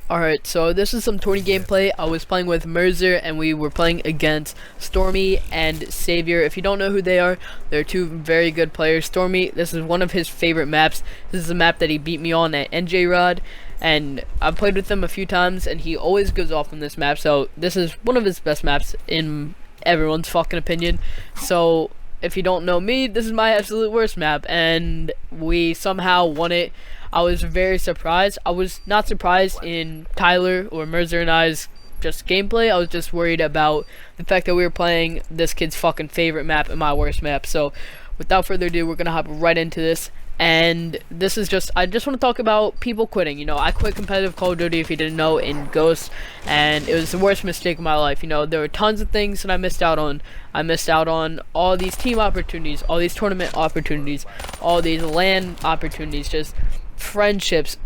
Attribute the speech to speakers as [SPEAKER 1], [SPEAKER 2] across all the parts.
[SPEAKER 1] Alright, so this is some tourney gameplay. I was playing with Merzer and we were playing against Stormy and Savior. If you don't know who they are, they're two very good players. Stormy, this is one of his favorite maps. This is a map that he beat me on at NJ Rod, and I've played with him a few times and he always goes off on this map. So this is one of his best maps in everyone's fucking opinion. So if you don't know me, this is my absolute worst map and we somehow won it. I was very surprised. I was not surprised in Tyler or Merzer and I's just gameplay. I was just worried about the fact that we were playing this kid's fucking favorite map and my worst map. So without further ado, we're gonna hop right into this. And this is just, I just want to talk about people quitting. You know, I quit competitive Call of Duty, if you didn't know, in Ghost, and it was the worst mistake of my life. You know, there were tons of things that I missed out on. I missed out on all these team opportunities, all these tournament opportunities, all these LAN opportunities, just friendships,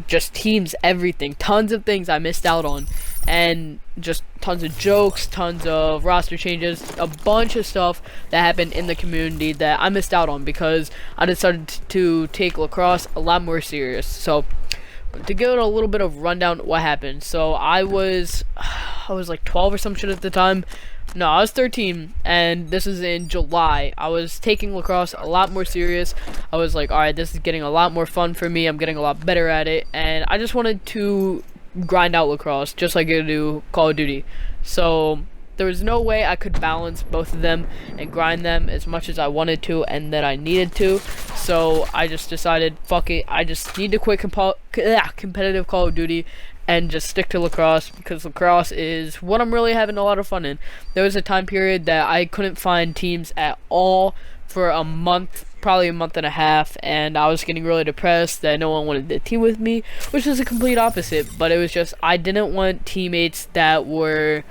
[SPEAKER 1] just teams, everything. Tons of things I missed out on, and just tons of jokes, tons of roster changes, a bunch of stuff that happened in the community that I missed out on because I decided to take lacrosse a lot more serious. So to give it a little bit of rundown what happened. So I was like 12 or some shit at the time. No, I was 13, and this is in July. I was taking lacrosse a lot more serious. I was like, alright, this is getting a lot more fun for me. I'm getting a lot better at it, and I just wanted to grind out lacrosse just like I do Call of Duty. So there was no way I could balance both of them and grind them as much as I wanted to and that I needed to. So I just decided, fuck it, I just need to quit competitive Call of Duty and just stick to lacrosse, because lacrosse is what I'm really having a lot of fun in. There was a time period that I couldn't find teams at all for a month, probably a month and a half, and I was getting really depressed that no one wanted to team with me, which was the complete opposite. But it was just, I didn't want teammates that were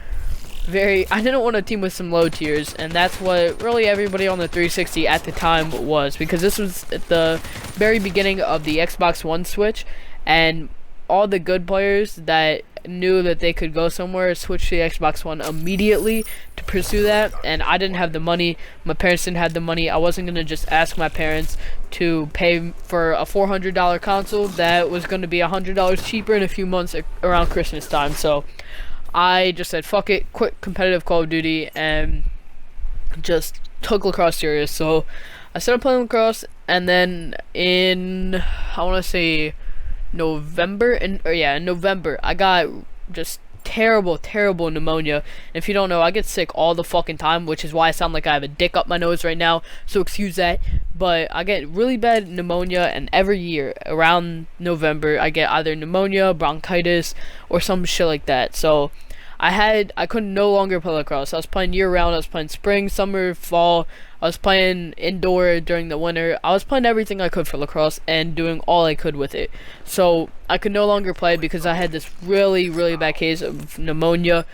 [SPEAKER 1] I didn't want to team with some low tiers, and that's what really everybody on the 360 at the time was, because this was at the very beginning of the Xbox One switch, and all the good players that knew that they could go somewhere switched to the Xbox One immediately to pursue that, and I didn't have the money. My parents didn't have the money. I wasn't gonna just ask my parents to pay for a $400 console that was gonna be $100 cheaper in a few months around Christmas time. So I just said fuck it, quit competitive Call of Duty, and just took lacrosse serious. So I started playing lacrosse, and then in, I want to say November, in November, I got just terrible pneumonia. And if you don't know, I get sick all the fucking time, which is why I sound like I have a dick up my nose right now, so excuse that. But I get really bad pneumonia, and every year around November I get either pneumonia, bronchitis, or some shit like that. So I could no longer play lacrosse. I was playing year round. I was playing spring, summer, fall. I was playing indoor during the winter. I was playing everything I could for lacrosse and doing all I could with it. So I could no longer play because I had this really bad case of pneumonia,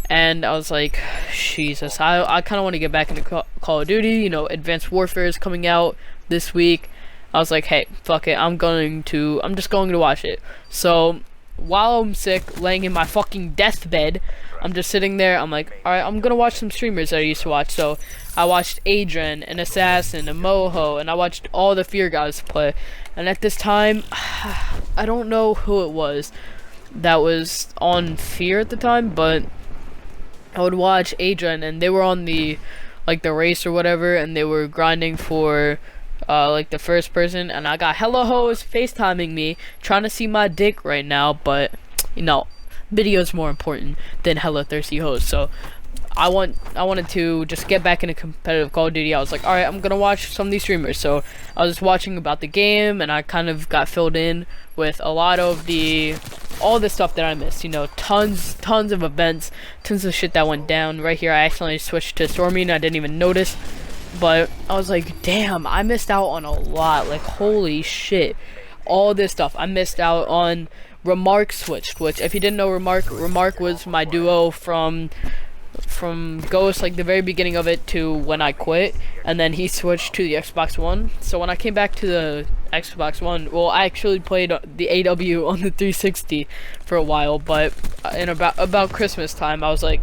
[SPEAKER 1] and I was like, Jesus, I kind of want to get back into Call of Duty. You know, Advanced Warfare is coming out this week. I was like, hey, fuck it, I'm just going to watch it. So while I'm sick, laying in my fucking deathbed, I'm just sitting there. I'm like, alright, I'm gonna watch some streamers that I used to watch. So I watched Adrian, an Assassin, a Moho, and I watched all the Fear guys play. And at this time, I don't know who it was that was on Fear at the time, but I would watch Adrian, and they were on the race or whatever, and they were grinding for like the first person, and I got hella hoes FaceTiming me trying to see my dick right now, but you know, video's more important than hella thirsty hoes. So I wanted to just get back into competitive Call of Duty. I was like, alright, I'm gonna watch some of these streamers. So I was watching about the game, and I kind of got filled in with a lot of all the stuff that I missed. You know, tons of events, tons of shit that went down. Right here I accidentally switched to Stormy and I didn't even notice. But I was like, damn, I missed out on a lot. Like, holy shit. All this stuff. I missed out on Remark switched, which, if you didn't know, Remark was my duo from Ghost, like the very beginning of it to when I quit, and then he switched to the Xbox One. So when I came back to the Xbox One, well, I actually played the AW on the 360 for a while, but in about Christmas time, I was like,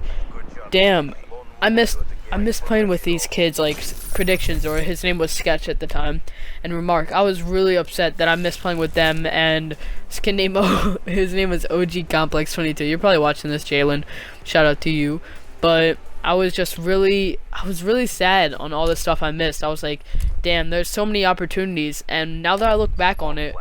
[SPEAKER 1] damn, I missed I miss playing with these kids like Predictions, or his name was Sketch at the time, and Remark. I was really upset that I missed playing with them, and this kid named his name was OG Complex 22. You're probably watching this, Jalen. Shout out to you. But I was really sad on all the stuff I missed. I was like, damn, there's so many opportunities, and now that I look back on it,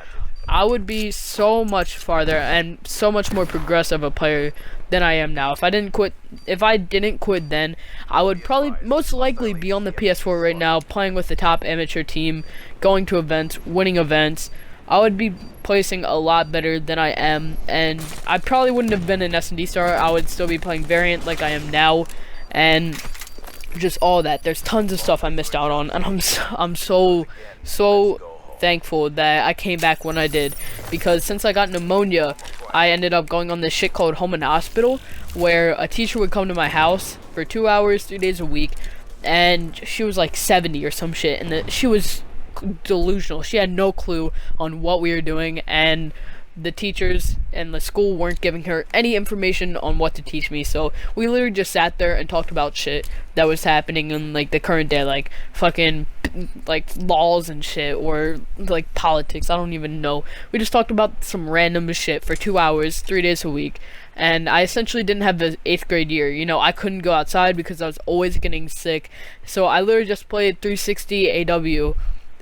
[SPEAKER 1] I would be so much farther and so much more progressive a player than I am now. If I didn't quit then, I would probably most likely be on the PS4 right now, playing with the top amateur team, going to events, winning events. I would be placing a lot better than I am, and I probably wouldn't have been an S&D star. I would still be playing Variant like I am now, and just all that. There's tons of stuff I missed out on, and I'm so thankful that I came back when I did, because since I got pneumonia, I ended up going on this shit called home and hospital, where a teacher would come to my house for 2 hours 3 days a week, and she was like 70 or some shit, and she was delusional. She had no clue on what we were doing, and the teachers and the school weren't giving her any information on what to teach me. So we literally just sat there and talked about shit that was happening in like the current day, like fucking like laws and shit, or like politics. I don't even know. We just talked about some random shit for 2 hours 3 days a week. And I essentially didn't have the 8th grade year. You know, I couldn't go outside because I was always getting sick. So I literally just played 360 AW,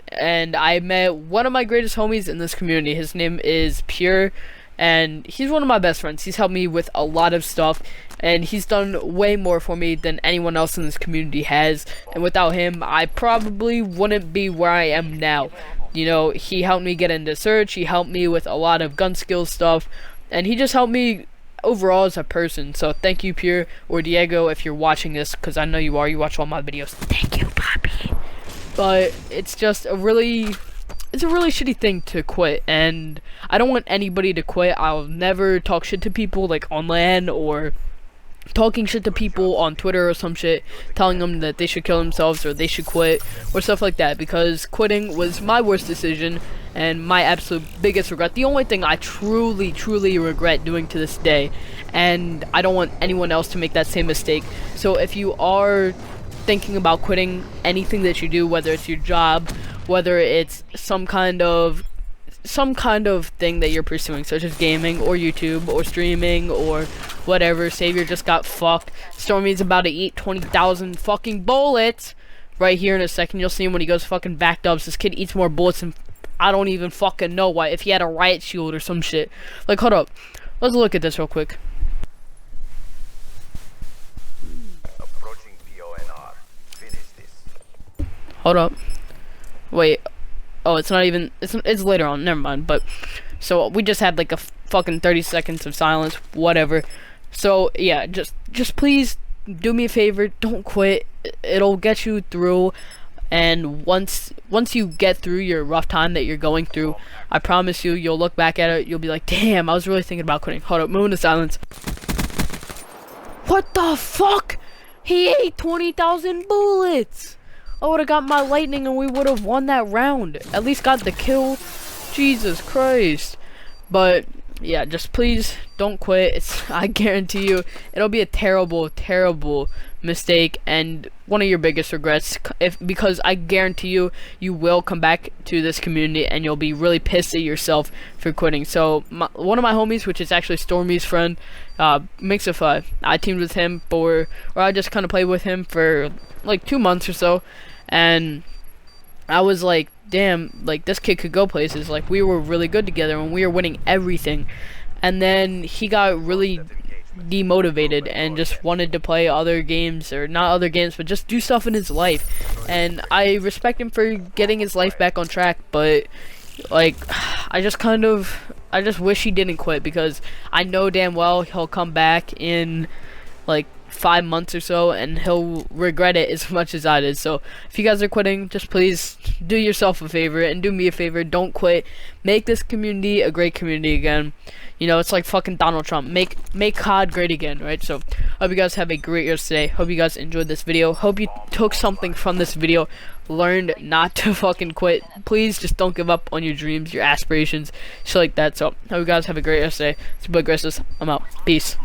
[SPEAKER 1] and I met one of my greatest homies in this community. His name is Pure, and he's one of my best friends. He's helped me with a lot of stuff, and he's done way more for me than anyone else in this community has. And without him, I probably wouldn't be where I am now. You know, he helped me get into search, he helped me with a lot of gun skill stuff, and he just helped me overall as a person. So thank you, Pure, or Diego, if you're watching this, because I know you are. You watch all my videos. Thank you, Poppy. But it's just a really shitty thing to quit, and I don't want anybody to quit. I'll never talk shit to people like on LAN, or talking shit to people on Twitter or some shit, telling them that they should kill themselves or they should quit or stuff like that, because quitting was my worst decision and my absolute biggest regret. The only thing I truly regret doing to this day, and I don't want anyone else to make that same mistake. So if you are thinking about quitting anything that you do, whether it's your job, whether it's some kind of thing that you're pursuing, such as gaming or YouTube or streaming or whatever. Savior just got fucked. Stormy's about to eat 20,000 fucking bullets right here in a second. You'll see him when he goes fucking back dubs. This kid eats more bullets than I don't even fucking know why. If he had a riot shield or some shit. Like, hold up, let's look at this real quick. Hold up. Wait. Oh, it's not even. It's later on. Never mind. But so we just had like a fucking 30 seconds of silence. Whatever. So yeah, just please do me a favor. Don't quit. It'll get you through. And once you get through your rough time that you're going through, I promise you'll look back at it. You'll be like, damn, I was really thinking about quitting. Hold up. Move into silence. What the fuck? He ate 20,000 bullets. I would have got my lightning and we would have won that round. At least got the kill. Jesus Christ. But yeah, just please don't quit. I guarantee you it'll be a terrible mistake and one of your biggest regrets, because I guarantee you will come back to this community and you'll be really pissed at yourself for quitting. So one of my homies, which is actually Stormy's friend, Mixify, I teamed with him or I just kind of played with him for like 2 months or so, and I was like, damn, like this kid could go places. Like we were really good together and we were winning everything, and then he got really demotivated and just wanted to play other games, or not other games, but just do stuff in his life. And I respect him for getting his life back on track, but like I just wish he didn't quit, because I know damn well he'll come back in like 5 months or so and he'll regret it as much as I did. So if you guys are quitting, just please do yourself a favor and do me a favor. Don't quit. Make this community a great community again. You know, it's like fucking Donald Trump. Make COD great again, right? So hope you guys have a great year today. Hope you guys enjoyed this video. Hope you took something from this video, learned not to fucking quit. Please just don't give up on your dreams, your aspirations, shit like that. So hope you guys have a great year today. It's your boy Grissus. I'm out. Peace.